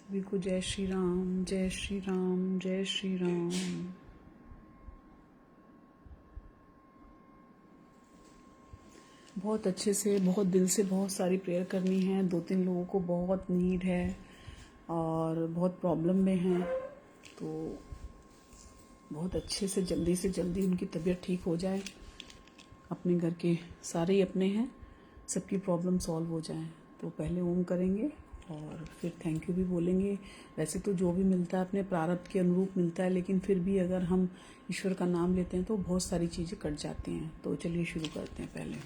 सभी को जय श्री राम, जय श्री राम, जय श्री राम। बहुत अच्छे से, बहुत दिल से बहुत सारी प्रेयर करनी है। 2-3 लोगों को बहुत नीड है और बहुत प्रॉब्लम में हैं, तो बहुत अच्छे से जल्दी उनकी तबीयत ठीक हो जाए। अपने घर के सारे ही अपने हैं, सबकी प्रॉब्लम सॉल्व हो जाए। तो पहले ओम करेंगे और फिर थैंक यू भी बोलेंगे। वैसे तो जो भी मिलता है अपने प्रारब्ध के अनुरूप मिलता है, लेकिन फिर भी अगर हम ईश्वर का नाम लेते हैं तो बहुत सारी चीज़ें कट जाती हैं। तो चलिए शुरू करते हैं। पहले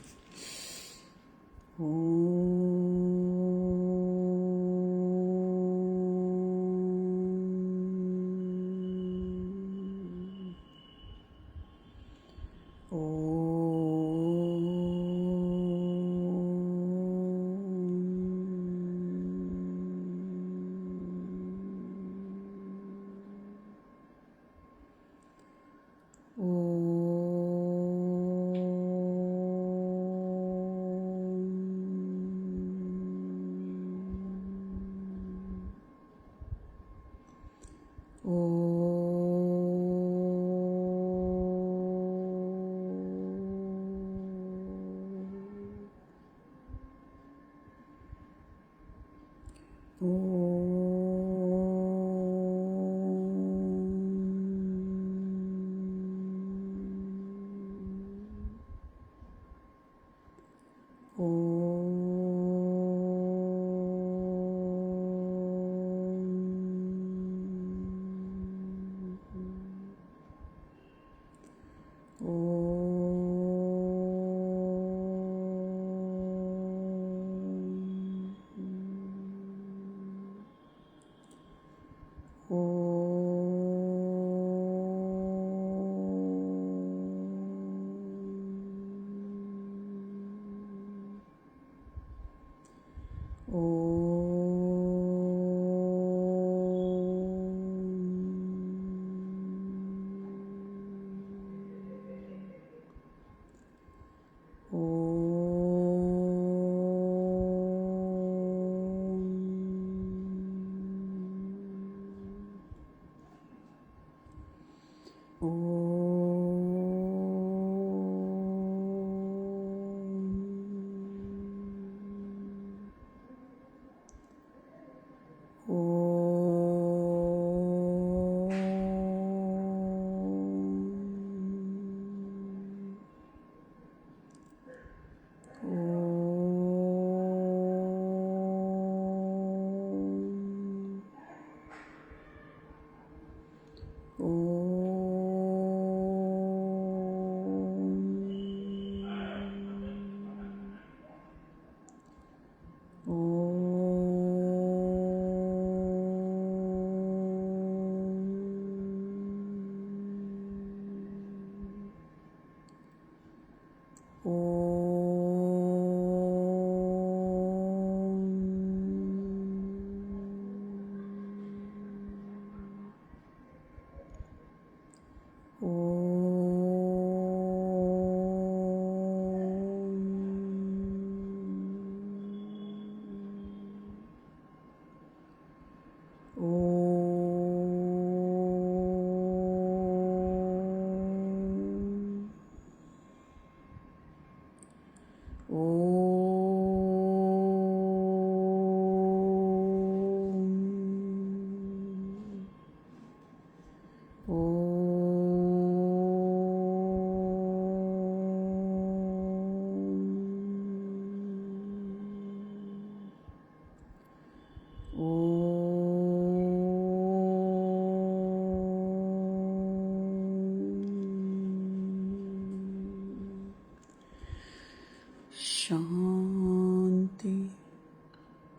शांति,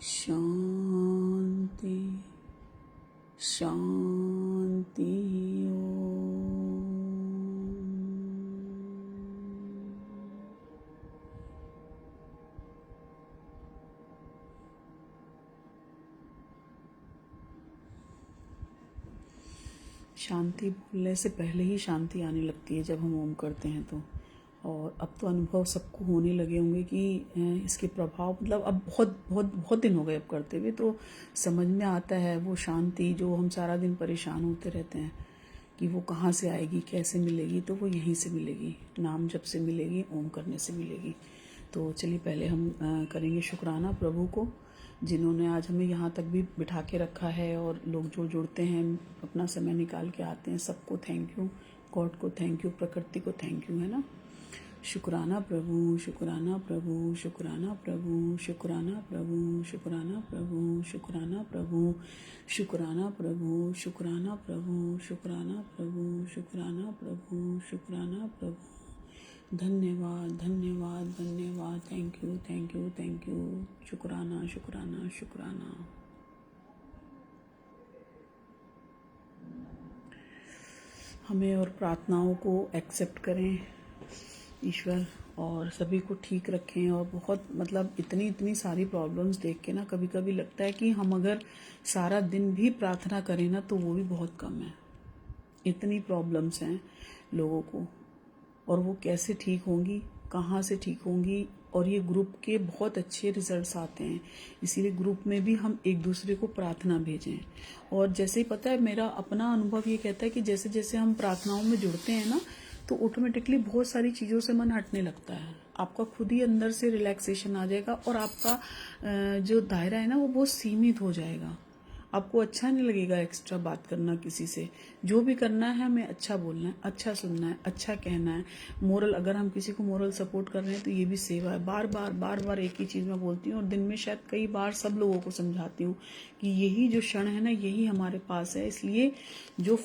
शांति, शांति। शांति बोलने से पहले ही शांति आने लगती है जब हम ओम करते हैं। तो और अब तो अनुभव सबको होने लगे होंगे कि इसके प्रभाव मतलब अब बहुत बहुत बहुत दिन हो गए अब करते हुए, तो समझ में आता है वो शांति जो हम सारा दिन परेशान होते रहते हैं कि वो कहाँ से आएगी, कैसे मिलेगी, तो वो यहीं से मिलेगी, नाम जप से मिलेगी, ओम करने से मिलेगी। तो चलिए पहले हम करेंगे शुक्राना प्रभु को, जिन्होंने आज हमें यहाँ तक भी बिठा के रखा है, और लोग जो जुड़ते हैं अपना समय निकाल के आते हैं, सबको थैंक यू, गॉड को थैंक यू, प्रकृति को थैंक यू, है ना। शुक्राना प्रभु, शुक्राना प्रभु, शुक्राना प्रभु, शुक्राना प्रभु, शुक्राना प्रभु, शुक्राना प्रभु, शुक्राना प्रभु, शुक्राना प्रभु, शुक्राना प्रभु, शुक्राना प्रभु, शुक्राना प्रभु। धन्यवाद धन्यवाद धन्यवाद, thank you thank you thank you, शुक्राना शुक्राना शुक्राना। हमें और प्रार्थनाओं को एक्सेप्ट करें ईश्वर, और सभी को ठीक रखें। और बहुत मतलब इतनी इतनी सारी प्रॉब्लम्स देख के ना कभी कभी लगता है कि हम अगर सारा दिन भी प्रार्थना करें ना तो वो भी बहुत कम है। इतनी प्रॉब्लम्स हैं लोगों को, और वो कैसे ठीक होंगी, कहाँ से ठीक होंगी। और ये ग्रुप के बहुत अच्छे रिजल्ट्स आते हैं, इसीलिए ग्रुप में भी हम एक दूसरे को प्रार्थना भेजें। और जैसे ही पता है, मेरा अपना अनुभव ये कहता है कि जैसे जैसे हम प्रार्थनाओं में जुड़ते हैं ना, तो ऑटोमेटिकली बहुत सारी चीज़ों से मन हटने लगता है, आपका खुद ही अंदर से रिलैक्सेशन आ जाएगा, और आपका जो दायरा है ना वो बहुत सीमित हो जाएगा। आपको अच्छा नहीं लगेगा एक्स्ट्रा बात करना किसी से। जो भी करना है हमें अच्छा बोलना है, अच्छा सुनना है, अच्छा कहना है। मोरल, अगर हम किसी को मोरल सपोर्ट कर रहे हैं तो ये भी सेवा है। बार बार एक ही चीज़ मैं बोलती हूँ, और दिन में शायद कई बार सब लोगों को समझाती हूँ कि यही जो क्षण है ना, यही हमारे पास है। इसलिए जो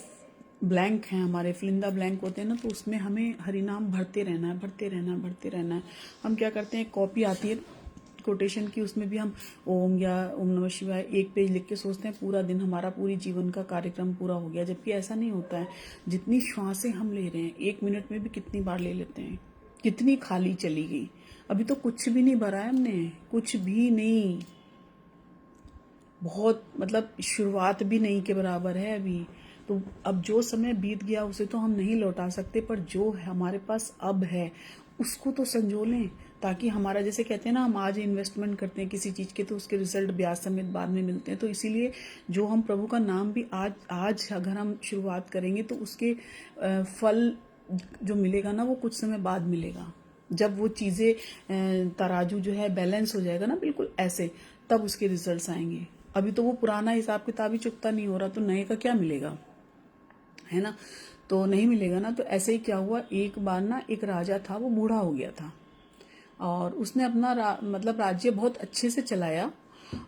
ब्लैंक हैं हमारे, फिलिंदा ब्लैंक होते हैं ना, तो उसमें हमें हरिनाम भरते रहना है, भरते रहना है, भरते रहना है। हम क्या करते हैं, कॉपी आती है कोटेशन की, उसमें भी हम ओम या ओम नमः शिवाय एक पेज लिख के सोचते हैं पूरा दिन हमारा, पूरी जीवन का कार्यक्रम पूरा हो गया। जबकि ऐसा नहीं होता है। जितनी श्वासें हम ले रहे हैं, 1 मिनट में भी कितनी बार ले लेते हैं, कितनी खाली चली गई। अभी तो कुछ भी नहीं भरा है हमने, कुछ भी नहीं, बहुत मतलब शुरुआत भी नहीं के बराबर है अभी। तो अब जो समय बीत गया उसे तो हम नहीं लौटा सकते, पर जो हमारे पास अब है उसको तो संजो लें, ताकि हमारा, जैसे कहते हैं ना, हम आज इन्वेस्टमेंट करते हैं किसी चीज़ के तो उसके रिजल्ट ब्याज समेत बाद में मिलते हैं। तो इसीलिए जो हम प्रभु का नाम भी आज अगर हम शुरुआत करेंगे तो उसके फल जो मिलेगा ना वो कुछ समय बाद मिलेगा। जब वो चीज़ें तराजू जो है बैलेंस हो जाएगा ना, बिल्कुल ऐसे, तब उसके रिजल्ट्स आएंगे। अभी तो वो पुराना हिसाब किताब ही चुकता नहीं हो रहा, तो नए का क्या मिलेगा, है ना। तो नहीं मिलेगा ना। तो ऐसे ही क्या हुआ, एक बार ना एक राजा था, वो बूढ़ा हो गया था, और उसने अपना मतलब राज्य बहुत अच्छे से चलाया।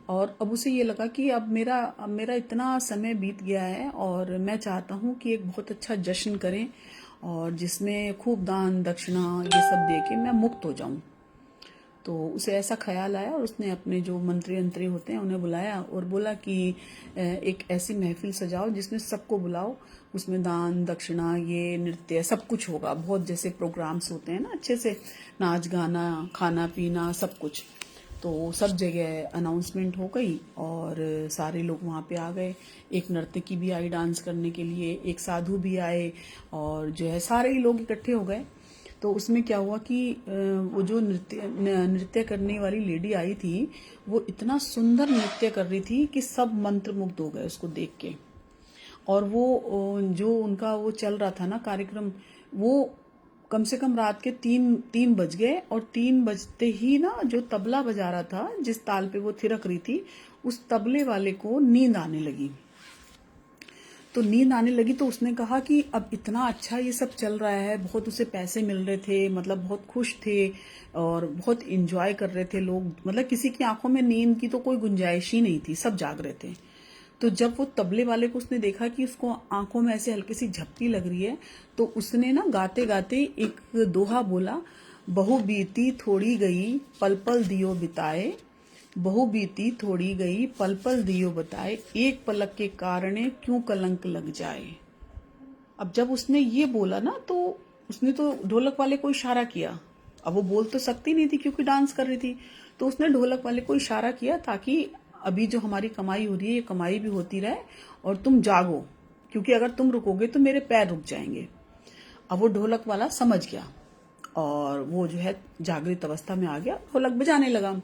और अब उसे ये लगा कि अब मेरा इतना समय बीत गया है, और मैं चाहता हूँ कि एक बहुत अच्छा जश्न करें, और जिसमें खूब दान दक्षिणा ये सब दे के मैं मुक्त हो जाऊं। तो उसे ऐसा ख्याल आया, और उसने अपने जो मंत्री अंतरी होते हैं उन्हें बुलाया और बोला कि एक ऐसी महफिल सजाओ जिसमें सबको बुलाओ, उसमें दान दक्षिणा ये नृत्य सब कुछ होगा, बहुत जैसे प्रोग्राम्स होते हैं ना, अच्छे से नाच गाना खाना पीना सब कुछ। तो सब जगह अनाउंसमेंट हो गई, और सारे लोग वहाँ पे आ गए। एक नर्तकी भी आई डांस करने के लिए, एक साधु भी आए, और जो है सारे ही लोग इकट्ठे हो गए। तो उसमें क्या हुआ कि वो जो नृत्य करने वाली लेडी आई थी, वो इतना सुंदर नृत्य कर रही थी कि सब मंत्रमुग्ध हो गए उसको देख के। और वो जो उनका वो चल रहा था ना कार्यक्रम, वो कम से कम रात के 3 बज गए, और 3 बजते ही ना जो तबला बजा रहा था, जिस ताल पे वो थिरक रही थी, उस तबले वाले को नींद आने लगी। तो नींद आने लगी, तो उसने कहा कि अब इतना अच्छा ये सब चल रहा है, बहुत उसे पैसे मिल रहे थे, मतलब बहुत खुश थे, और बहुत इंजॉय कर रहे थे लोग, मतलब किसी की आंखों में नींद की तो कोई गुंजाइश ही नहीं थी, सब जाग रहे थे। तो जब वो तबले वाले को उसने देखा कि उसको आंखों में ऐसे हल्की सी झपकी लग रही है, तो उसने ना गाते गाते एक दोहा बोला, बहु बीती थोड़ी गई पल पल दियो बिताए, बहु बीती थोड़ी गई पल पल दियो बताए, एक पलक के कारणे क्यों कलंक लग जाए। अब जब उसने ये बोला ना, तो उसने तो ढोलक वाले को इशारा किया। अब वो बोल तो सकती नहीं थी क्योंकि डांस कर रही थी, तो उसने ढोलक वाले को इशारा किया ताकि अभी जो हमारी कमाई हो रही है ये कमाई भी होती रहे, और तुम जागो, क्योंकि अगर तुम रुकोगे तो मेरे पैर रुक जाएंगे। अब वो ढोलक वाला समझ गया, और वो जो है जागृत अवस्था में आ गया, ढोलक बजाने लगा।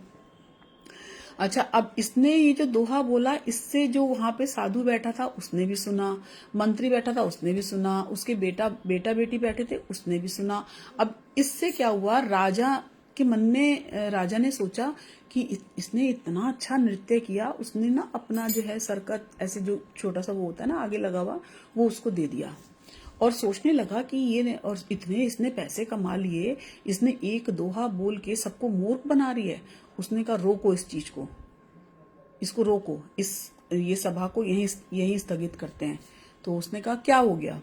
अच्छा, अब इसने ये जो दोहा बोला, इससे जो वहां पे साधु बैठा था उसने भी सुना, मंत्री बैठा था उसने भी सुना, उसके बेटा बेटी बैठे थे उसने भी सुना। अब इससे क्या हुआ, राजा के मन में, राजा ने सोचा कि इसने इतना अच्छा नृत्य किया, उसने ना अपना जो है सर का ऐसे जो छोटा सा वो होता है ना आगे लगा हुआ, वो उसको दे दिया। और सोचने लगा कि ये, और इतने इसने पैसे कमा लिए, इसने एक दोहा बोल के सबको मूर्ख बना रही है। उसने कहा रोको इस चीज को, इसको रोको, ये सभा को यहीं स्थगित करते हैं। तो उसने कहा क्या हो गया?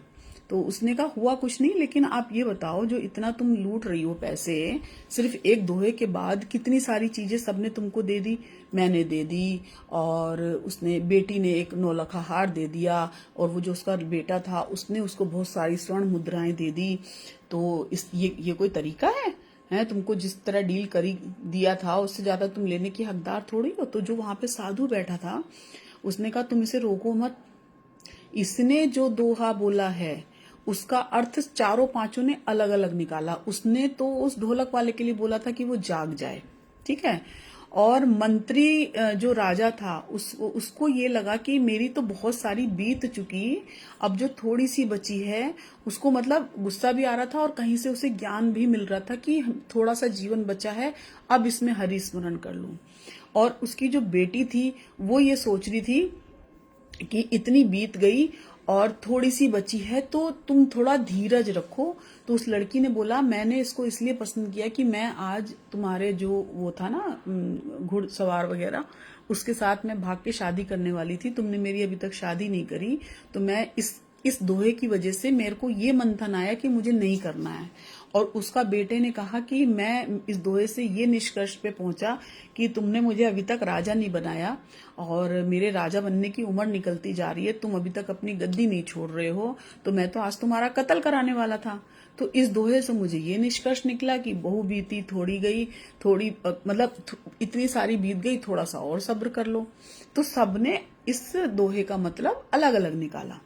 तो उसने कहा हुआ कुछ नहीं, लेकिन आप ये बताओ, जो इतना तुम लूट रही हो पैसे, सिर्फ एक दोहे के बाद कितनी सारी चीजें सबने तुमको दे दी, मैंने दे दी, और उसने बेटी ने एक नौलखा हार दे दिया, और वो जो उसका बेटा था उसने उसको बहुत सारी स्वर्ण मुद्राएं दे दी। तो ये कोई तरीका है? तुमको जिस तरह डील करी दिया था उससे ज्यादा तुम लेने की हकदार थोड़ी हो। तो जो वहां पे साधु बैठा था उसने कहा तुम इसे रोको मत, इसने जो दोहा बोला है उसका अर्थ चारों पांचों ने अलग अलग निकाला। उसने तो उस ढोलक वाले के लिए बोला था कि वो जाग जाए, ठीक है, और मंत्री जो राजा था उसको ये लगा कि मेरी तो बहुत सारी बीत चुकी, अब जो थोड़ी सी बची है, उसको मतलब गुस्सा भी आ रहा था और कहीं से उसे ज्ञान भी मिल रहा था कि थोड़ा सा जीवन बचा है, अब इसमें हरि स्मरण कर लूं। और उसकी जो बेटी थी वो ये सोच रही थी कि इतनी बीत गई और थोड़ी सी बची है, तो तुम थोड़ा धीरज रखो। तो उस लड़की ने बोला मैंने इसको इसलिए पसंद किया कि मैं आज तुम्हारे जो वो था ना घुड़सवार वगैरह, उसके साथ मैं भाग के शादी करने वाली थी, तुमने मेरी अभी तक शादी नहीं करी, तो मैं इस दोहे की वजह से मेरे को ये मंथन आया कि मुझे नहीं करना है। और उसका बेटे ने कहा कि मैं इस दोहे से ये निष्कर्ष पे पहुंचा कि तुमने मुझे अभी तक राजा नहीं बनाया और मेरे राजा बनने की उम्र निकलती जा रही है, तुम अभी तक अपनी गद्दी नहीं छोड़ रहे हो, तो मैं तो आज तुम्हारा कत्ल कराने वाला था। तो इस दोहे से मुझे ये निष्कर्ष निकला कि बहु बीती थोड़ी गई, थोड़ी मतलब इतनी सारी बीत गई, थोड़ा सा और सब्र कर लो। तो सबने इस दोहे का मतलब अलग अलग निकाला।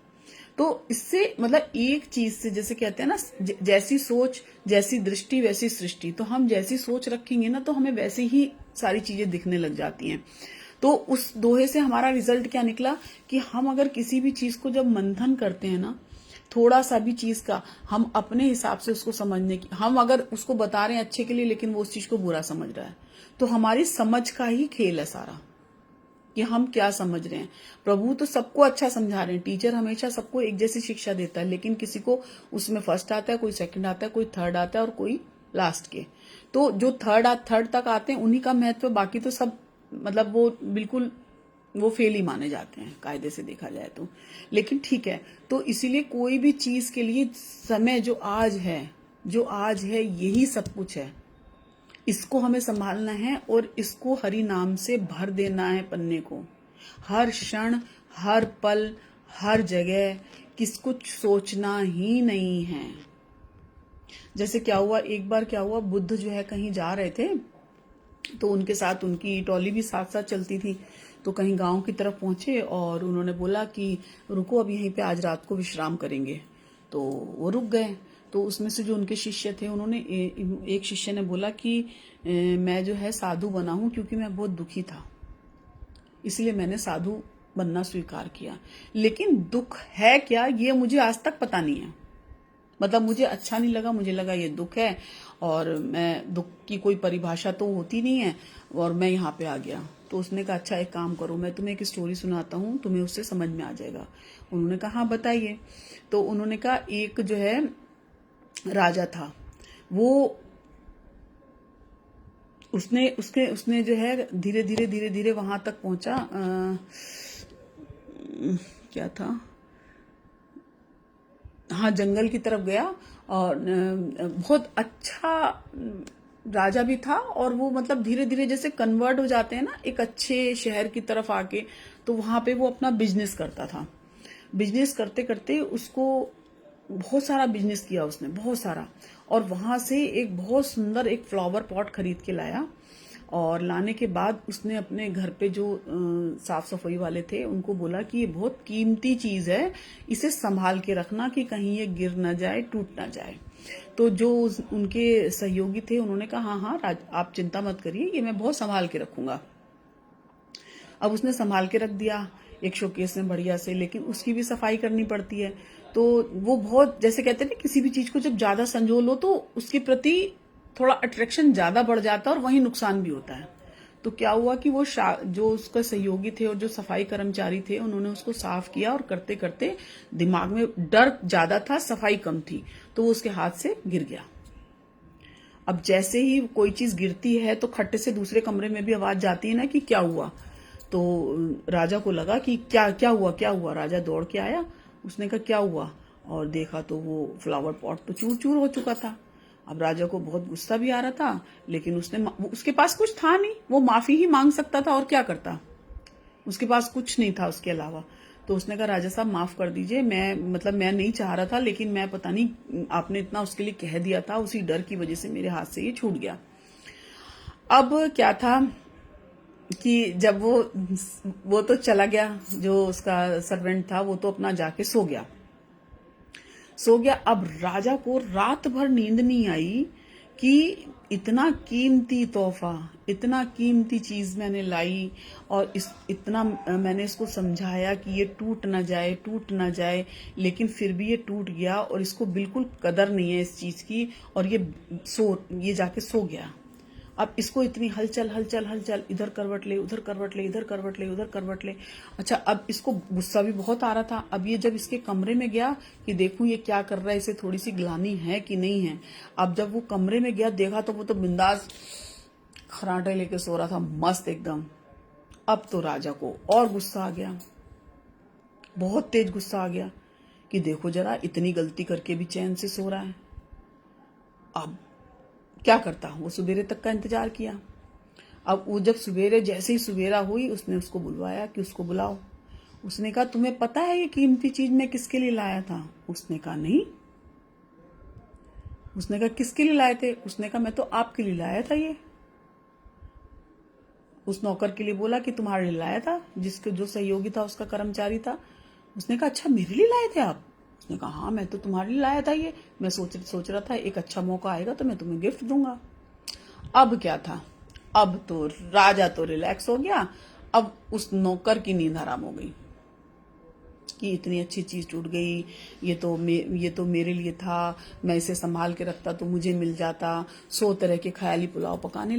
तो इससे मतलब एक चीज से, जैसे कहते हैं ना, जैसी सोच जैसी दृष्टि वैसी सृष्टि, तो हम जैसी सोच रखेंगे ना तो हमें वैसे ही सारी चीजें दिखने लग जाती हैं। तो उस दोहे से हमारा रिजल्ट क्या निकला कि हम अगर किसी भी चीज को जब मंथन करते हैं ना, थोड़ा सा भी चीज का, हम अपने हिसाब से उसको समझने की, हम अगर उसको बता रहे हैं अच्छे के लिए लेकिन वो उस चीज को बुरा समझ रहा है, तो हमारी समझ का ही खेल है सारा कि हम क्या समझ रहे हैं। प्रभु तो सबको अच्छा समझा रहे हैं, टीचर हमेशा सबको एक जैसी शिक्षा देता है, लेकिन किसी को उसमें फर्स्ट आता है, कोई सेकंड आता है, कोई थर्ड आता है और कोई लास्ट के। तो जो थर्ड तक आते हैं उन्हीं का महत्व, बाकी तो सब मतलब वो बिल्कुल वो फेल ही माने जाते हैं कायदे से देखा जाए तो। लेकिन ठीक है, तो इसीलिए कोई भी चीज के लिए समय जो आज है यही सब कुछ है, इसको हमें संभालना है और इसको हरि नाम से भर देना है पन्ने को। हर क्षण, हर पल, हर जगह किस कुछ सोचना ही नहीं है। जैसे क्या हुआ, एक बार क्या हुआ, बुद्ध जो है कहीं जा रहे थे, तो उनके साथ उनकी टॉली भी साथ साथ चलती थी। तो कहीं गांव की तरफ पहुंचे और उन्होंने बोला कि रुको, अब यहीं पे आज रात को विश्राम करेंगे। तो वो रुक गए। तो उसमें से जो उनके शिष्य थे, उन्होंने एक शिष्य ने बोला कि मैं जो है साधु बना हूं क्योंकि मैं बहुत दुखी था, इसलिए मैंने साधु बनना स्वीकार किया। लेकिन दुख है क्या, ये मुझे आज तक पता नहीं है। मतलब मुझे अच्छा नहीं लगा, मुझे लगा ये दुख है, और मैं, दुख की कोई परिभाषा तो होती नहीं है, और मैं यहाँ पे आ गया। तो उसने कहा अच्छा एक काम करो, मैं तुम्हें एक स्टोरी सुनाता हूँ, तुम्हें उससे समझ में आ जाएगा। उन्होंने कहा हाँ बताइए। तो उन्होंने कहा एक जो है राजा था, वो उसने जो है धीरे धीरे वहां तक पहुंचा। क्या था, हाँ जंगल की तरफ गया, और बहुत अच्छा राजा भी था, और वो मतलब धीरे धीरे जैसे कन्वर्ट हो जाते हैं ना एक अच्छे शहर की तरफ आके, तो वहां पे वो अपना बिजनेस करता था। बिजनेस करते करते उसको बहुत सारा बिजनेस किया उसने, बहुत सारा, और वहां से एक बहुत सुंदर एक फ्लावर पॉट खरीद के लाया। और लाने के बाद उसने अपने घर पे जो साफ सफाई वाले थे उनको बोला कि ये बहुत कीमती चीज है, इसे संभाल के रखना कि कहीं ये गिर ना जाए, टूट ना जाए। तो जो उनके सहयोगी थे उन्होंने कहा हाँ हाँ आप चिंता मत करिए, ये मैं बहुत संभाल के रखूंगा। अब उसने संभाल के रख दिया एक शोकेस में बढ़िया से, लेकिन उसकी भी सफाई करनी पड़ती है। तो वो बहुत, जैसे कहते हैं ना, किसी भी चीज को जब ज्यादा संजो लो तो उसके प्रति थोड़ा अट्रैक्शन ज्यादा बढ़ जाता है और वहीं नुकसान भी होता है। तो क्या हुआ कि वो जो उसका सहयोगी थे और जो सफाई कर्मचारी थे उन्होंने उसको साफ किया, और करते करते दिमाग में डर ज्यादा था, सफाई कम थी, तो वो उसके हाथ से गिर गया। अब जैसे ही कोई चीज गिरती है तो खट्टे से दूसरे कमरे में भी आवाज जाती है ना कि क्या हुआ। तो राजा को लगा कि क्या क्या हुआ क्या हुआ। राजा दौड़ के आया, उसने कहा क्या हुआ, और देखा तो वो फ्लावर पॉट तो चूर चूर हो चुका था। अब राजा को बहुत गुस्सा भी आ रहा था, लेकिन उसके पास कुछ था नहीं, वो माफी ही मांग सकता था और क्या करता, उसके पास कुछ नहीं था उसके अलावा। तो उसने कहा राजा साहब माफ कर दीजिए, मैं नहीं चाह रहा था, लेकिन मैं पता नहीं आपने इतना उसके लिए कह दिया था, उसी डर की वजह से मेरे हाथ से ये छूट गया। अब क्या था कि जब वो तो चला गया, जो उसका सर्वेंट था वो तो अपना जाके सो गया। अब राजा को रात भर नींद नहीं आई कि इतना कीमती तोहफा, इतना कीमती चीज मैंने लाई, और इतना मैंने इसको समझाया कि ये टूट ना जाए, लेकिन फिर भी ये टूट गया और इसको बिल्कुल कदर नहीं है इस चीज की, और ये जाके सो गया। अब इसको इतनी हलचल हलचल हलचल, इधर करवट ले उधर करवट ले, इधर करवट ले उधर करवट ले। अच्छा, अब इसको गुस्सा भी बहुत आ रहा था। अब ये जब इसके कमरे में गया कि देखूं ये क्या कर रहा है, इसे थोड़ी सी ग्लानी है कि नहीं है। अब जब वो कमरे में गया देखा तो वो तो बिंदास खराटे लेके सो रहा था, मस्त एकदम। अब तो राजा को और गुस्सा आ गया, बहुत तेज गुस्सा आ गया कि देखो जरा, इतनी गलती करके भी चैन से सो रहा है। अब क्या करता, वो सवेरे तक का इंतजार किया। अब वो जब जैसे ही सवेरा हुई, उसने उसको बुलवाया कि उसको बुलाओ। उसने कहा तुम्हें पता है ये कीमती चीज मैं किसके लिए लाया था? उसने कहा नहीं। उसने कहा किसके लिए लाए थे? उसने कहा मैं तो आपके लिए लाया था ये। उस नौकर के लिए बोला कि तुम्हारे लिए लाया था, जिसके जो सहयोगी था उसका कर्मचारी था। उसने कहा अच्छा मेरे लिए लाए थे आप? उसने कहा हाँ मैं तो तुम्हारे लिए लाया था ये, मैं सोच रहा था एक अच्छा मौका आएगा तो मैं तुम्हें गिफ्ट दूंगा। अब क्या था, अब तो राजा तो रिलैक्स हो गया। अब उस नौकर की नींद हराम हो गई कि इतनी अच्छी चीज टूट गई, ये तो मेरे लिए था, मैं इसे संभाल के रखता तो मुझे मिल जाता। 100 तरह के ख्याली पुलाव पकाने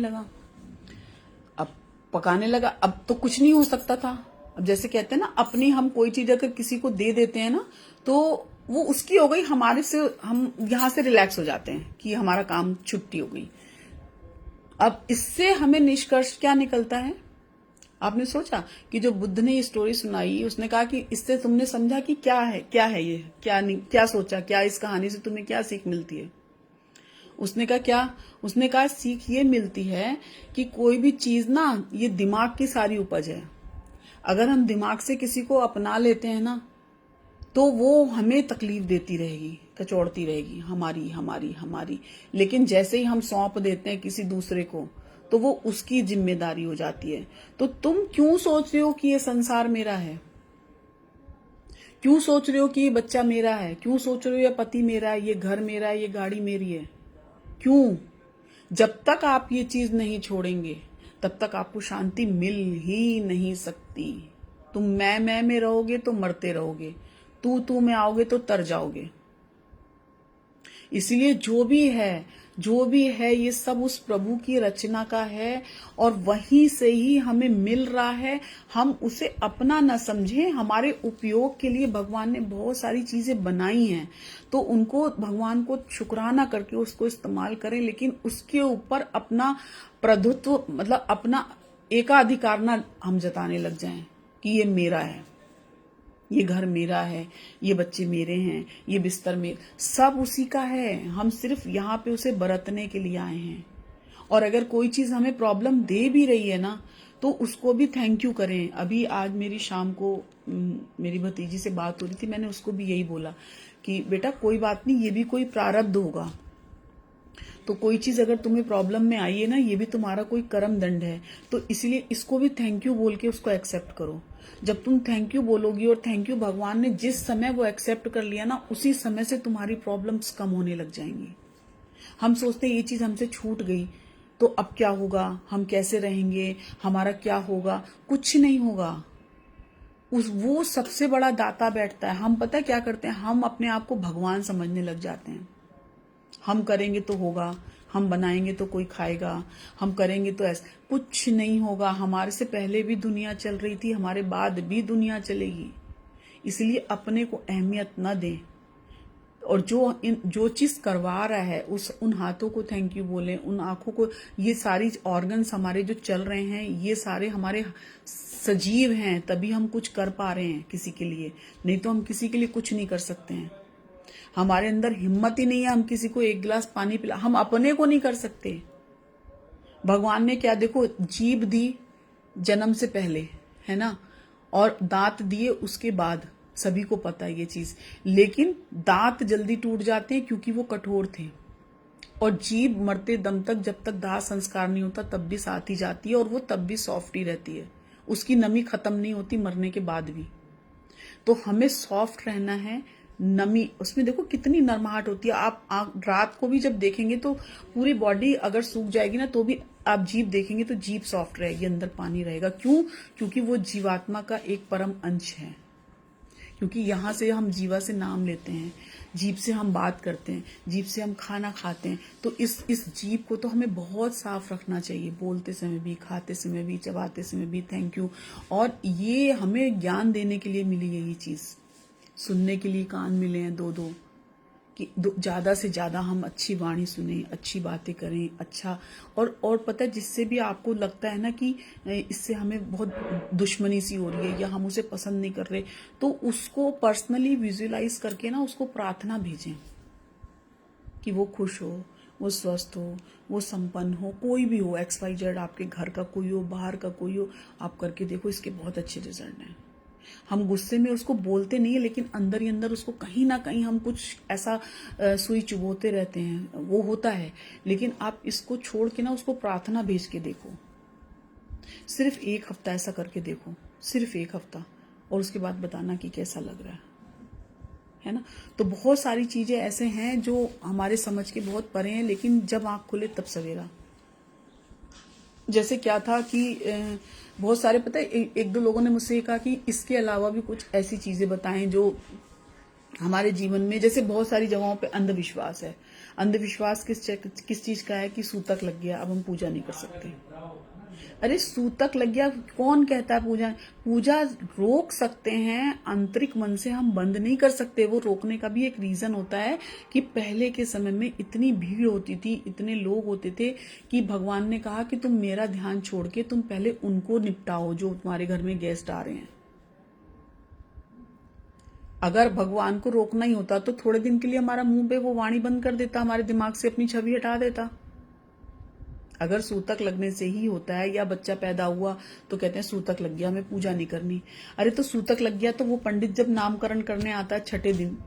लगा। अब तो कुछ नहीं हो सकता था। अब जैसे कहते हैं ना, अपनी हम कोई चीज अगर किसी को दे देते हैं ना, तो वो उसकी हो गई, हमारे से हम यहां से रिलैक्स हो जाते हैं कि हमारा काम छुट्टी हो गई। अब इससे हमें निष्कर्ष क्या निकलता है? आपने सोचा कि जो बुद्ध ने ये स्टोरी सुनाई, उसने कहा कि इससे तुमने समझा कि क्या है ये, क्या नहीं, क्या सोचा, क्या इस कहानी से तुम्हें क्या सीख मिलती है? उसने कहा क्या? उसने कहा सीख ये मिलती है कि कोई भी चीज ना, ये दिमाग की सारी उपज है। अगर हम दिमाग से किसी को अपना लेते हैं ना, तो वो हमें तकलीफ देती रहेगी, कचौड़ती रहेगी, हमारी हमारी हमारी। लेकिन जैसे ही हम सौंप देते हैं किसी दूसरे को, तो वो उसकी जिम्मेदारी हो जाती है। तो तुम क्यों सोच रहे हो कि ये संसार मेरा है? क्यों सोच रहे हो कि ये बच्चा मेरा है? क्यों सोच रहे हो ये पति मेरा है, ये घर मेरा है, ये गाड़ी मेरी है? क्यों? जब तक आप ये चीज नहीं छोड़ेंगे, तब तक आपको शांति मिल ही नहीं सकती। तुम मैं में रहोगे तो मरते रहोगे, तू में आओगे तो तर जाओगे। इसलिए जो भी है ये सब उस प्रभु की रचना का है, और वहीं से ही हमें मिल रहा है। हम उसे अपना न समझें, हमारे उपयोग के लिए भगवान ने बहुत सारी चीजें बनाई हैं, तो उनको भगवान को शुक्राना करके उसको इस्तेमाल करें, लेकिन उसके ऊपर अपना प्रभुत्व, मतलब अपना एकाधिकार ना हम जताने लग जाएं कि ये मेरा है, ये घर मेरा है, ये बच्चे मेरे हैं, ये बिस्तर में, सब उसी का है। हम सिर्फ यहाँ पे उसे बरतने के लिए आए हैं। और अगर कोई चीज हमें प्रॉब्लम दे भी रही है ना, तो उसको भी थैंक यू करें। अभी आज मेरी शाम को मेरी भतीजी से बात हो रही थी, मैंने उसको भी यही बोला कि बेटा कोई बात नहीं, ये भी कोई प्रारब्ध होगा। तो कोई चीज अगर तुम्हें प्रॉब्लम में आई है ना, ये भी तुम्हारा कोई कर्म दंड है, तो इसलिए इसको भी थैंक यू बोल के उसको एक्सेप्ट करो। जब तुम थैंक यू बोलोगी और थैंक यू भगवान ने जिस समय वो एक्सेप्ट कर लिया ना, उसी समय से तुम्हारी प्रॉब्लम्स कम होने लग जाएंगी। हम सोचते हैं ये चीज हमसे छूट गई तो अब क्या होगा, हम कैसे रहेंगे, हमारा क्या होगा। कुछ नहीं होगा। वो सबसे बड़ा दाता बैठता है। हम पता है क्या करते हैं, हम अपने आप को भगवान समझने लग जाते हैं। हम करेंगे तो होगा, हम बनाएंगे तो कोई खाएगा, हम करेंगे तो ऐसा। कुछ नहीं होगा। हमारे से पहले भी दुनिया चल रही थी, हमारे बाद भी दुनिया चलेगी। इसलिए अपने को अहमियत न दें, और जो चीज करवा रहा है उन हाथों को थैंक यू बोलें, उन आंखों को। ये सारी ऑर्गन्स हमारे जो चल रहे हैं, ये सारे हमारे सजीव हैं, तभी हम कुछ कर पा रहे हैं किसी के लिए। नहीं तो हम किसी के लिए कुछ नहीं कर सकते हैं। हमारे अंदर हिम्मत ही नहीं है हम किसी को एक गिलास पानी पिला, हम अपने को नहीं कर सकते। भगवान ने क्या, देखो, जीभ दी जन्म से पहले, है ना, और दांत दिए उसके बाद। सभी को पता है ये चीज, लेकिन दांत जल्दी टूट जाते हैं क्योंकि वो कठोर थे। और जीभ मरते दम तक, जब तक दाह संस्कार नहीं होता, तब भी साथ ही जाती है, और वो तब भी सॉफ्ट ही रहती है। उसकी नमी खत्म नहीं होती मरने के बाद भी। तो हमें सॉफ्ट रहना है। नमी उसमें देखो कितनी नरमाहट होती है। आप रात को भी जब देखेंगे तो पूरी बॉडी अगर सूख जाएगी ना, तो भी आप जीभ देखेंगे तो जीभ सॉफ्ट रहेगी, अंदर पानी रहेगा। क्यों? क्योंकि वो जीवात्मा का एक परम अंश है। क्योंकि यहाँ से हम जीवा से नाम लेते हैं, जीभ से हम बात करते हैं, जीभ से हम खाना खाते हैं। तो इस जीभ को तो हमें बहुत साफ रखना चाहिए, बोलते समय भी, खाते समय भी, चबाते समय भी थैंक यू। और ये हमें ज्ञान देने के लिए मिली है ये चीज। सुनने के लिए कान मिले हैं दो दो, कि ज्यादा से ज्यादा हम अच्छी वाणी सुने, अच्छी बातें करें, अच्छा। और पता है, जिससे भी आपको लगता है ना कि इससे हमें बहुत दुश्मनी सी हो रही है या हम उसे पसंद नहीं कर रहे, तो उसको पर्सनली विजुअलाइज करके ना उसको प्रार्थना भेजें कि वो खुश हो, वो स्वस्थ हो, वो संपन्न हो। कोई भी हो, XYZ, आपके घर का कोई हो, बाहर का कोई हो, आप करके देखो, इसके बहुत अच्छे रिजल्ट हैं। हम गुस्से में उसको बोलते नहीं है, लेकिन अंदर ही अंदर उसको कहीं ना कहीं हम कुछ ऐसा सुई चुभोते रहते हैं, वो होता है। लेकिन आप इसको छोड़ के ना उसको प्रार्थना भेज के देखो। सिर्फ 1 हफ्ता ऐसा करके देखो, सिर्फ 1 हफ्ता, और उसके बाद बताना कि कैसा लग रहा है ना। तो बहुत सारी चीजें ऐसे हैं जो हमारे समझ के बहुत परे हैं, लेकिन जब आंख खुले तब सवेरा। जैसे क्या था कि बहुत सारे, पता है, एक दो लोगों ने मुझसे कहा कि इसके अलावा भी कुछ ऐसी चीजें बताएं जो हमारे जीवन में, जैसे बहुत सारी जगहों पे अंधविश्वास है। अंधविश्वास किस चीज का है कि सूतक लग गया, अब हम पूजा नहीं कर सकते। अरे सूतक लग गया, कौन कहता है पूजा? पूजा रोक सकते हैं, आंतरिक मन से हम बंद नहीं कर सकते। वो रोकने का भी एक रीजन होता है कि पहले के समय में इतनी भीड़ होती थी, इतने लोग होते थे कि भगवान ने कहा कि तुम मेरा ध्यान छोड़ के तुम पहले उनको निपटाओ जो तुम्हारे घर में गेस्ट आ रहे हैं। अगर भगवान को रोकना ही होता तो थोड़े दिन के लिए हमारा मुंह पे वो वाणी बंद कर देता, हमारे दिमाग से अपनी छवि हटा देता। अगर सूतक लगने से ही होता है, या बच्चा पैदा हुआ तो कहते हैं सूतक लग गया, हमें पूजा नहीं करनी। अरे तो सूतक लग गया तो वो पंडित जब नामकरण करने आता है 6ठे दिन,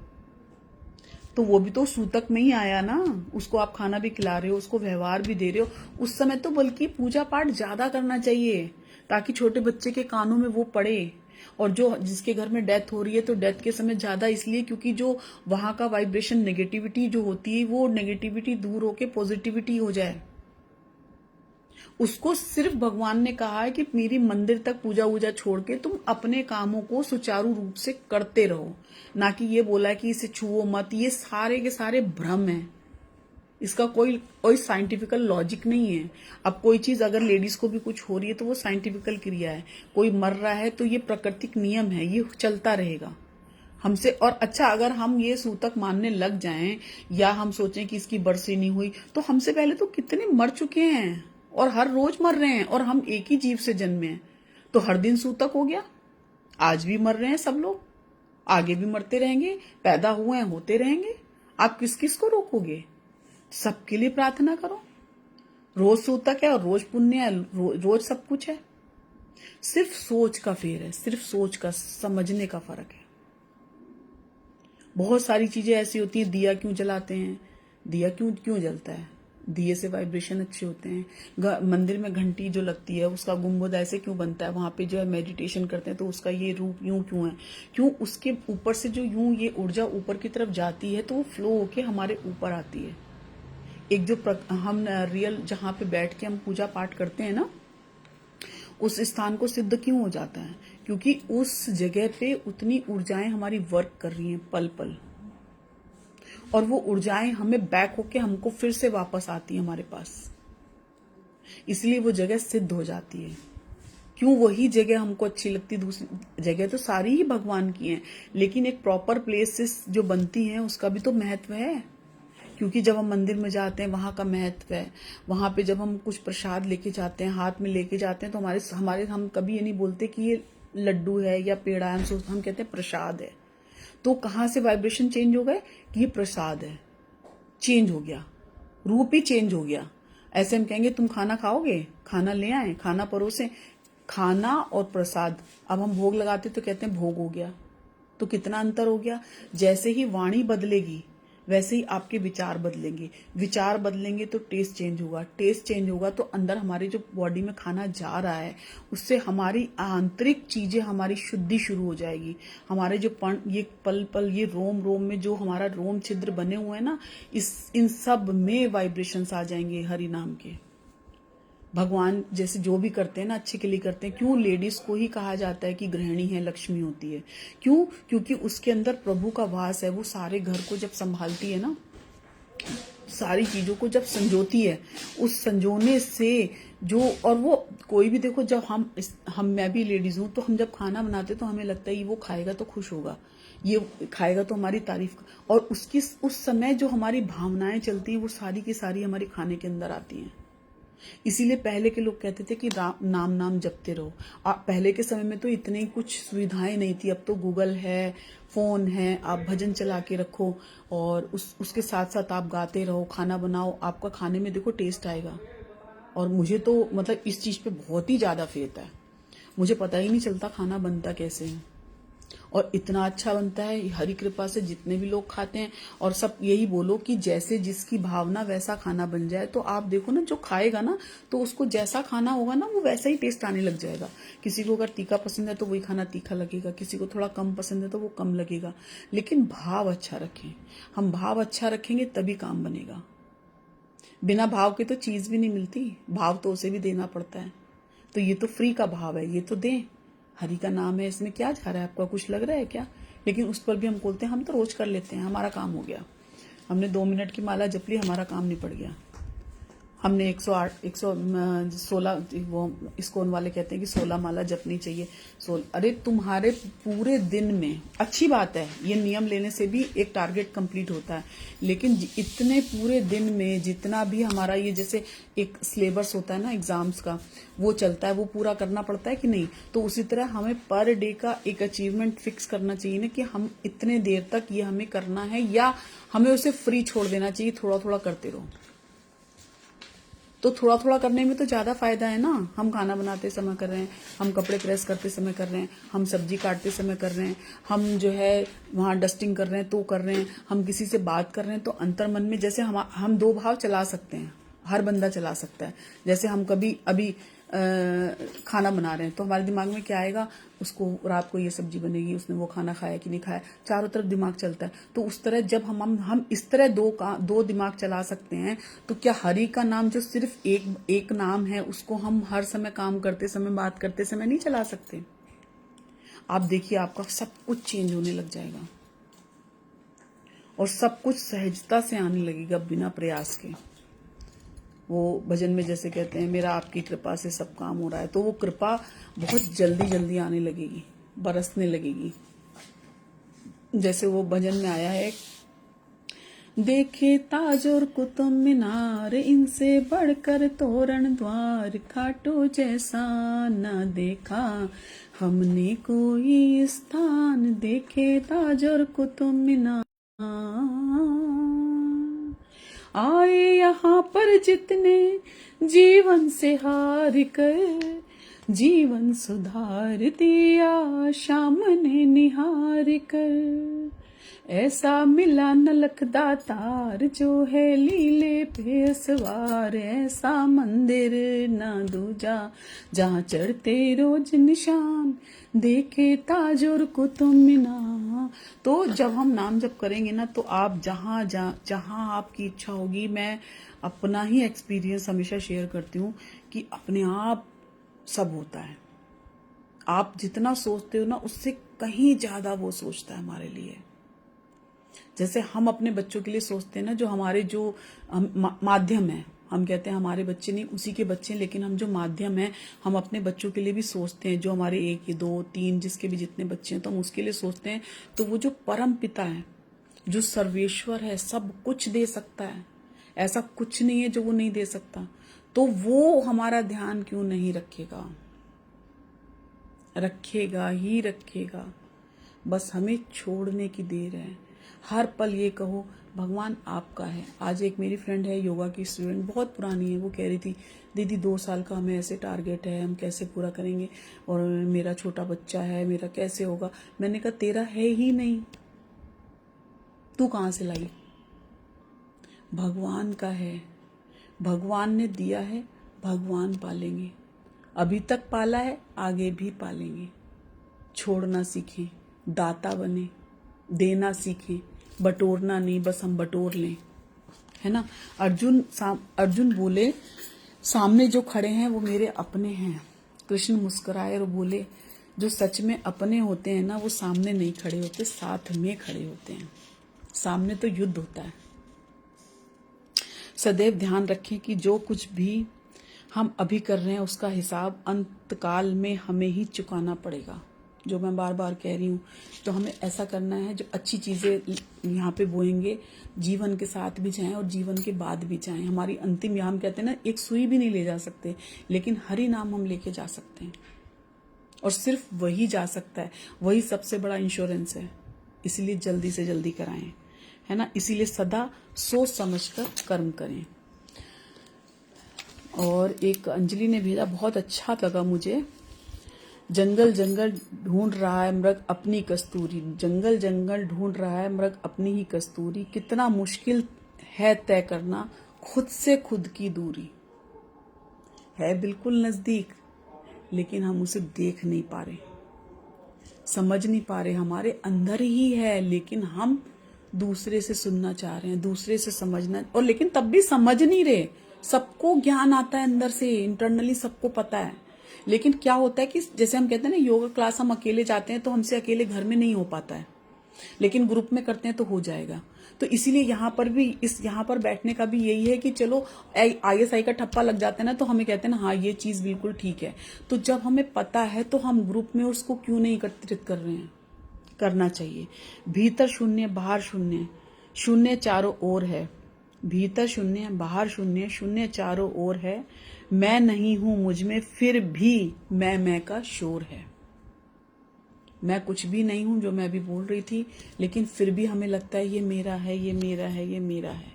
तो वो भी तो सूतक में ही आया ना। उसको आप खाना भी खिला रहे हो, उसको व्यवहार भी दे रहे हो। उस समय तो बल्कि पूजा पाठ ज्यादा करना चाहिए, ताकि छोटे बच्चे के कानों में वो पड़े। और जो जिसके घर में डेथ हो रही है, तो डेथ के समय ज्यादा इसलिए क्योंकि जो वहां का वाइब्रेशन, नेगेटिविटी जो होती है, वो नेगेटिविटी दूर होके पॉजिटिविटी हो जाए। उसको सिर्फ भगवान ने कहा है कि मेरी मंदिर तक पूजा वूजा छोड़ के तुम अपने कामों को सुचारू रूप से करते रहो। ना कि ये बोला है कि इसे छुओ मत। ये सारे के सारे भ्रम है, इसका कोई साइंटिफिकल लॉजिक नहीं है। अब कोई चीज अगर लेडीज को भी कुछ हो रही है तो वो साइंटिफिकल क्रिया है। कोई मर रहा है तो ये प्राकृतिक नियम है, ये चलता रहेगा हमसे। और अच्छा, अगर हम ये सूतक मानने लग जाएं, या हम सोचें कि इसकी बरसी नहीं हुई, तो हमसे पहले तो कितने मर चुके हैं और हर रोज मर रहे हैं, और हम एक ही जीव से जन्मे हैं। तो हर दिन सूतक हो गया। आज भी मर रहे हैं सब लोग, आगे भी मरते रहेंगे, पैदा हुए हैं, होते रहेंगे। आप किस किस को रोकोगे? सबके लिए प्रार्थना करो। रोज सूतक है और रोज पुण्य है, रोज सब कुछ है। सिर्फ सोच का फेर है, सिर्फ सोच का, समझने का फर्क है। बहुत सारी चीजें ऐसी होती हैं। दिया क्यों जलाते हैं? दिया क्यों जलता है? दिए से वाइब्रेशन अच्छे होते हैं। मंदिर में घंटी जो लगती है उसका गुंबद ऐसे क्यों बनता है, वहां पे जो है मेडिटेशन करते हैं तो उसका ये रूप यूं क्यों है, क्यों उसके ऊपर से जो यूं ये ऊर्जा ऊपर की तरफ जाती है तो वो फ्लो होके हमारे ऊपर आती है। एक जो हम रियल जहाँ पे बैठ के हम पूजा पाठ करते हैं ना, उस स्थान को सिद्ध क्यों हो जाता है, क्योंकि उस जगह पे उतनी ऊर्जाएं हमारी वर्क कर रही हैं पल पल, और वो ऊर्जाएं हमें बैक होके हमको फिर से वापस आती है हमारे पास, इसलिए वो जगह सिद्ध हो जाती है। क्यों वही जगह हमको अच्छी लगती, दूसरी जगह तो सारी ही भगवान की हैं, लेकिन एक प्रॉपर प्लेसेस जो बनती हैं उसका भी तो महत्व है। क्योंकि जब हम मंदिर में जाते हैं वहां का महत्व है, वहां पे जब हम कुछ प्रसाद लेके जाते हैं, हाथ में लेके जाते हैं, तो हमारे हमारे हम कभी ये नहीं बोलते कि ये लड्डू है या पेड़ा है, हम कहते हैं प्रसाद है। तो कहाँ से वाइब्रेशन चेंज हो गए कि ये प्रसाद है, चेंज हो गया, रूप ही चेंज हो गया। ऐसे हम कहेंगे तुम खाना खाओगे, खाना ले आए, खाना परोसे, खाना और प्रसाद, अब हम भोग लगाते तो कहते हैं भोग हो गया। तो कितना अंतर हो गया। जैसे ही वाणी बदलेगी वैसे ही आपके विचार बदलेंगे, विचार बदलेंगे तो टेस्ट चेंज होगा, टेस्ट चेंज होगा तो अंदर हमारे जो बॉडी में खाना जा रहा है उससे हमारी आंतरिक चीजें, हमारी शुद्धि शुरू हो जाएगी। हमारे जो ये पल पल ये रोम रोम में जो हमारा रोम छिद्र बने हुए हैं ना, इन सब में वाइब्रेशंस आ जाएंगे हरि नाम के। भगवान जैसे जो भी करते हैं ना अच्छे के लिए करते हैं। क्यों लेडीज को ही कहा जाता है कि गृहिणी है, लक्ष्मी होती है, क्यों, क्योंकि उसके अंदर प्रभु का वास है। वो सारे घर को जब संभालती है ना, सारी चीजों को जब संजोती है, उस संजोने से जो, और वो कोई भी देखो, जब हम मैं भी लेडीज हूं, तो हम जब खाना बनाते तो हमें लगता है ये वो खाएगा तो खुश होगा, ये खाएगा तो हमारी तारीफ, और उसकी उस समय जो हमारी भावनाएं चलती हैं वो सारी की सारी हमारी खाने के अंदर आती हैं। इसीलिए पहले के लोग कहते थे कि नाम नाम जपते रहो। पहले के समय में तो इतनी कुछ सुविधाएं नहीं थी, अब तो गूगल है, फोन है, आप भजन चला के रखो और उसके साथ साथ आप गाते रहो, खाना बनाओ, आपका खाने में देखो टेस्ट आएगा। और मुझे तो मतलब इस चीज पे बहुत ही ज्यादा फेथ है, मुझे पता ही नहीं चलता खाना बनता कैसे है, और इतना अच्छा बनता है हरि कृपा से जितने भी लोग खाते हैं। और सब यही बोलो कि जैसे जिसकी भावना वैसा खाना बन जाए, तो आप देखो ना जो खाएगा ना, तो उसको जैसा खाना होगा ना वो वैसा ही टेस्ट आने लग जाएगा। किसी को अगर तीखा पसंद है तो वही खाना तीखा लगेगा, किसी को थोड़ा कम पसंद है तो वो कम लगेगा। लेकिन भाव अच्छा रखें, हम भाव अच्छा रखेंगे तभी काम बनेगा। बिना भाव के तो चीज भी नहीं मिलती, भाव तो उसे भी देना पड़ता है। तो ये तो फ्री का भाव है, ये तो दें। हरि का नाम है, इसमें क्या जा रहा है, आपका कुछ लग रहा है क्या? लेकिन उस पर भी हम बोलते हैं हम तो रोज कर लेते हैं, हमारा काम हो गया, हमने 2 मिनट की माला जप ली, हमारा काम निपट गया। हमने 108 116 वो इस्कॉन वाले कहते हैं कि 16 माला जपनी चाहिए। अरे तुम्हारे पूरे दिन में, अच्छी बात है, ये नियम लेने से भी एक टारगेट कंप्लीट होता है, लेकिन इतने पूरे दिन में जितना भी हमारा ये जैसे एक सिलेबस होता है ना एग्जाम्स का, वो चलता है, वो पूरा करना पड़ता है कि नहीं। तो उसी तरह हमें पर डे का एक अचीवमेंट फिक्स करना चाहिए ना, कि हम इतने देर तक ये हमें करना है, या हमें उसे फ्री छोड़ देना चाहिए, थोड़ा थोड़ा करते रहो। तो थोड़ा थोड़ा करने में तो ज्यादा फायदा है ना। हम खाना बनाते समय कर रहे हैं, हम कपड़े प्रेस करते समय कर रहे हैं, हम सब्जी काटते समय कर रहे हैं, हम जो है वहां डस्टिंग कर रहे हैं तो कर रहे हैं, हम किसी से बात कर रहे हैं तो अंतर मन में जैसे हम 2 भाव चला सकते हैं, हर बंदा चला सकता है। जैसे हम कभी अभी खाना बना रहे हैं तो हमारे दिमाग में क्या आएगा, उसको रात को ये सब्जी बनेगी, उसने वो खाना खाया कि नहीं खाया, चारों तरफ दिमाग चलता है। तो उस तरह जब हम इस तरह दो दिमाग चला सकते हैं, तो क्या हरि का नाम जो सिर्फ एक नाम है उसको हम हर समय काम करते समय, बात करते समय नहीं चला सकते? आप देखिए आपका सब कुछ चेंज होने लग जाएगा और सब कुछ सहजता से आने लगेगा बिना प्रयास के। वो भजन में जैसे कहते हैं मेरा आपकी कृपा से सब काम हो रहा है, तो वो कृपा बहुत जल्दी जल्दी आने लगेगी, बरसने लगेगी। जैसे वो भजन में आया है, देखे ताज और कुतुब मीनार, इनसे बढ़कर तोरण द्वार, खाटो जैसा न देखा हमने कोई स्थान, देखे ताज और कुतुब मीनार, आए यहाँ पर जितने जीवन से हार कर, जीवन सुधार दिया शाम ने निहार कर, ऐसा मिला न लखदातार जो है लीले पे सवार, ऐसा मंदिर ना दूजा जहाँ चढ़ते रोज निशान, देखे ताज और कुतुब मीनार। तो जब हम नाम जप करेंगे ना, तो आप जहाँ जहाँ आपकी इच्छा होगी, मैं अपना ही एक्सपीरियंस हमेशा शेयर करती हूँ कि अपने आप सब होता है। आप जितना सोचते हो ना, उससे कहीं ज्यादा वो सोचता है हमारे लिए। जैसे हम अपने बच्चों के लिए सोचते हैं ना, जो हमारे जो माध्यम है, हम कहते हैं हमारे बच्चे नहीं, उसी के बच्चे हैं, लेकिन हम जो माध्यम है, हम अपने बच्चों के लिए भी सोचते हैं। जो हमारे 1 2 3 जिसके भी जितने बच्चे हैं, तो हम उसके लिए सोचते हैं। तो वो जो परम पिता है, जो सर्वेश्वर है, सब कुछ दे सकता है, ऐसा कुछ नहीं है जो वो नहीं दे सकता। तो वो हमारा ध्यान क्यों नहीं रखेगा? रखेगा ही रखेगा। बस हमें छोड़ने की देर है। हर पल ये कहो भगवान आपका है। आज एक मेरी फ्रेंड है, योगा की स्टूडेंट, बहुत पुरानी है, वो कह रही थी दीदी 2 साल का हमें ऐसे टारगेट है, हम कैसे पूरा करेंगे, और मेरा छोटा बच्चा है, मेरा कैसे होगा। मैंने कहा तेरा है ही नहीं, तू कहाँ से लाई? भगवान का है, भगवान ने दिया है, भगवान पालेंगे। अभी तक पाला है, आगे भी पालेंगे। छोड़ना सीखें, दाता बने, देना सीखें, बटोरना नहीं, बस हम बटोर लें, है ना। अर्जुन बोले सामने जो खड़े हैं वो मेरे अपने हैं। कृष्ण मुस्कुराए और बोले जो सच में अपने होते हैं ना, वो सामने नहीं खड़े होते, साथ में खड़े होते हैं। सामने तो युद्ध होता है। सदैव ध्यान रखें कि जो कुछ भी हम अभी कर रहे हैं, उसका हिसाब अंतकाल में हमें ही चुकाना पड़ेगा। जो मैं बार बार कह रही हूँ, तो हमें ऐसा करना है, जो अच्छी चीज़ें यहाँ पे बोएंगे, जीवन के साथ भी जाएं और जीवन के बाद भी जाएं। हमारी अंतिम, यहाँ हम कहते हैं ना, एक सुई भी नहीं ले जा सकते, लेकिन हरि नाम हम लेके जा सकते हैं, और सिर्फ वही जा सकता है, वही सबसे बड़ा इंश्योरेंस है। इसलिए जल्दी से जल्दी कराएं, है ना। इसीलिए सदा सोच समझकर कर्म करें। और एक अंजलि ने भेजा, बहुत अच्छा लगा मुझे। जंगल जंगल ढूंढ रहा है मृग अपनी कस्तूरी, जंगल जंगल ढूंढ रहा है मृग अपनी ही कस्तूरी, कितना मुश्किल है तय करना खुद से खुद की दूरी। है बिल्कुल नजदीक, लेकिन हम उसे देख नहीं पा रहे, समझ नहीं पा रहे। हमारे अंदर ही है, लेकिन हम दूसरे से सुनना चाह रहे हैं, दूसरे से समझना, और लेकिन तब भी समझ नहीं रहे। सबको ज्ञान आता है अंदर से, इंटरनली सबको पता है, लेकिन क्या होता है कि जैसे हम कहते हैं ना, योगा क्लास हम अकेले जाते हैं तो हमसे अकेले घर में नहीं हो पाता है, लेकिन ग्रुप में करते हैं तो हो जाएगा। तो इसीलिए यहाँ पर भी, यहाँ पर बैठने का भी यही है कि चलो ISI का ठप्पा लग जाता है ना, तो हमें कहते हैं ना हाँ ये चीज बिल्कुल ठीक है। तो जब हमें पता है तो हम ग्रुप में उसको क्यों नहीं एकत्रित कर रहे हैं? करना चाहिए। भीतर शून्य बाहर शून्य, शून्य चारों ओर है। भीतर शून्य बाहर शून्य, शून्य चारों ओर है। मैं नहीं हूं मुझ में, फिर भी मैं का शोर है। मैं कुछ भी नहीं हूं, जो मैं अभी बोल रही थी, लेकिन फिर भी हमें लगता है ये मेरा है, ये मेरा है, ये मेरा है।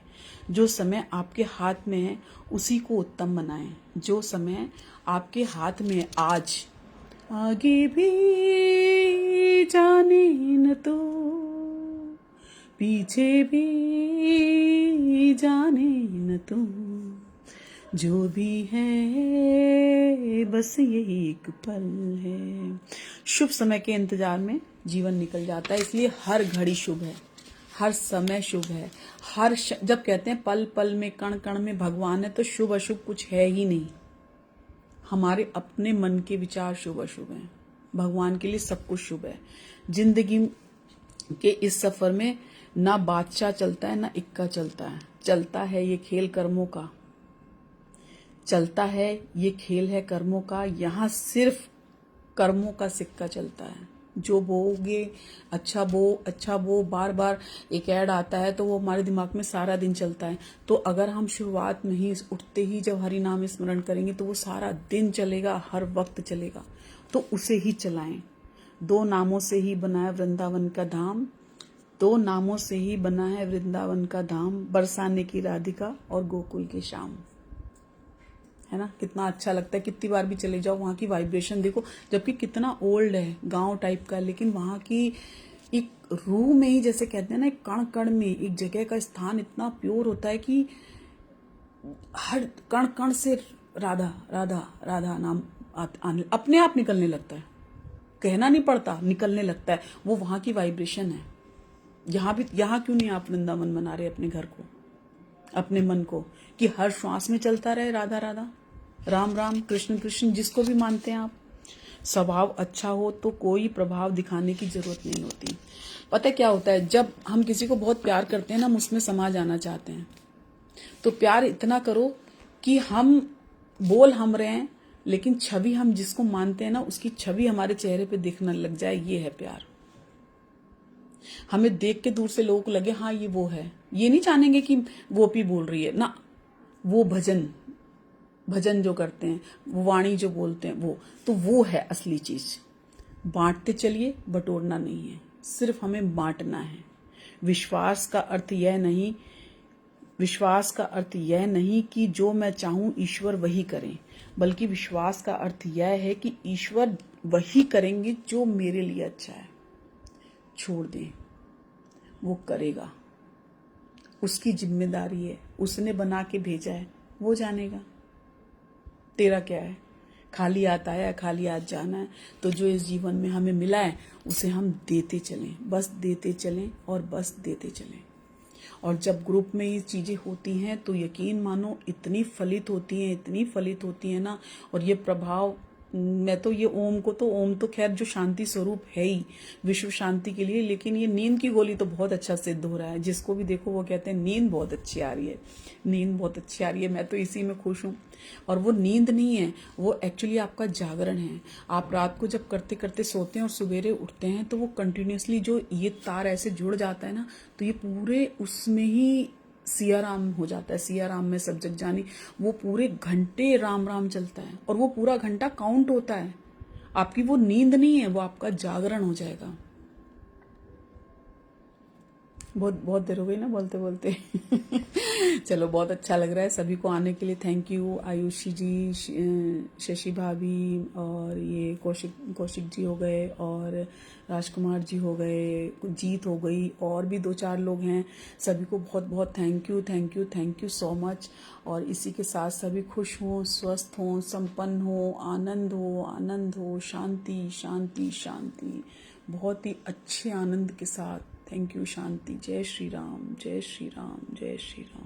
जो समय आपके हाथ में है उसी को उत्तम बनाएं। जो समय आपके हाथ में है आज, आगे भी जाने न तो, पीछे भी जाने न तो, जो भी है बस ये एक पल है। शुभ समय के इंतजार में जीवन निकल जाता है, इसलिए हर घड़ी शुभ है, हर समय शुभ है। जब कहते हैं पल पल में कण कण में भगवान है, तो शुभ अशुभ कुछ है ही नहीं। हमारे अपने मन के विचार शुभ अशुभ हैं, भगवान के लिए सब कुछ शुभ है। जिंदगी के इस सफर में ना बादशाह चलता है, ना इक्का चलता है। चलता है ये खेल कर्मों का, चलता है ये खेल है कर्मों का। यहाँ सिर्फ कर्मों का सिक्का चलता है। जो बोओगे अच्छा बो, बार बार एक ऐड आता है तो वो हमारे दिमाग में सारा दिन चलता है। तो अगर हम शुरुआत में ही, उठते ही जब हरि नाम स्मरण करेंगे, तो वो सारा दिन चलेगा, हर वक्त चलेगा। तो उसे ही चलाएं। 2 नामों से ही बना है वृंदावन का धाम, 2 नामों से ही बना है वृंदावन का धाम, बरसाने की राधिका और गोकुल के श्याम। है ना, कितना अच्छा लगता है। कितनी बार भी चले जाओ, वहाँ की वाइब्रेशन देखो, जबकि कितना ओल्ड है, गांव टाइप का, लेकिन वहाँ की एक रूह में ही, जैसे कहते हैं ना, एक कण कण में, एक जगह का स्थान इतना प्योर होता है कि हर कण कण से राधा राधा राधा नाम अपने आप निकलने लगता है, कहना नहीं पड़ता, निकलने लगता है। वो वहां की वाइब्रेशन है। यहाँ क्यों नहीं आप वृंदावन बना रहे अपने घर को, अपने मन को, कि हर श्वास में चलता रहे राधा राधा, राम राम, कृष्ण कृष्ण, जिसको भी मानते हैं आप। स्वभाव अच्छा हो तो कोई प्रभाव दिखाने की जरूरत नहीं होती। पता है क्या होता है, जब हम किसी को बहुत प्यार करते हैं ना, हम उसमें समा जाना चाहते हैं, तो प्यार इतना करो कि हम बोल हम रहे हैं, लेकिन छवि हम जिसको मानते हैं ना, उसकी छवि हमारे चेहरे पे दिखने लग जाए। ये है प्यार। हमें देख के दूर से लोगों को लगे हाँ ये वो है, ये नहीं जानेंगे कि वो भी बोल रही है ना, वो भजन जो करते हैं, वो वाणी जो बोलते हैं, वो है असली चीज। बांटते चलिए, बटोरना नहीं है, सिर्फ हमें बांटना है। विश्वास का अर्थ यह नहीं कि जो मैं चाहूं ईश्वर वही करें, बल्कि विश्वास का अर्थ यह है कि ईश्वर वही करेंगे जो मेरे लिए अच्छा है। छोड़ दें, वो करेगा, उसकी जिम्मेदारी है, उसने बना के भेजा है, वो जानेगा। तेरा क्या है? खाली हाथ आया है, खाली हाथ जाना है। तो जो इस जीवन में हमें मिला है उसे हम देते चलें, बस देते चलें और बस देते चलें। और जब ग्रुप में ये चीजें होती हैं तो यकीन मानो इतनी फलित होती हैं ना। और ये प्रभाव, मैं तो ये ओम तो खैर जो शांति स्वरूप है ही विश्व शांति के लिए, लेकिन ये नींद की गोली तो बहुत अच्छा सिद्ध हो रहा है। जिसको भी देखो वो कहते हैं नींद बहुत अच्छी आ रही है, नींद बहुत अच्छी आ रही है। मैं तो इसी में खुश हूँ। और वो नींद नहीं है, वो एक्चुअली आपका जागरण है। आप रात को जब करते करते सोते हैं और सवेरे उठते हैं तो वो कंटिन्यूसली जो ये तार ऐसे जुड़ जाता है ना, तो ये पूरे उसमें ही सिया राम हो जाता है। सिया राम में सब जग जानी, वो पूरे घंटे राम राम चलता है और वो पूरा घंटा काउंट होता है। आपकी वो नींद नहीं है, वो आपका जागरण हो जाएगा। बहुत बहुत देर हो गई ना बोलते बोलते। चलो, बहुत अच्छा लग रहा है। सभी को आने के लिए थैंक यू। आयुषी जी, शशि भाभी, और ये कौशिक जी हो गए, और राजकुमार जी हो गए, जीत हो गई, और भी 2-4 लोग हैं। सभी को बहुत बहुत थैंक यू सो मच। और इसी के साथ सभी खुश हों, स्वस्थ हों, संपन्न हों, आनंद हो, शांति शांति शांति, बहुत ही अच्छे आनंद के साथ। Thank you. शांति। जय श्री राम, जय श्री राम, जय श्री राम।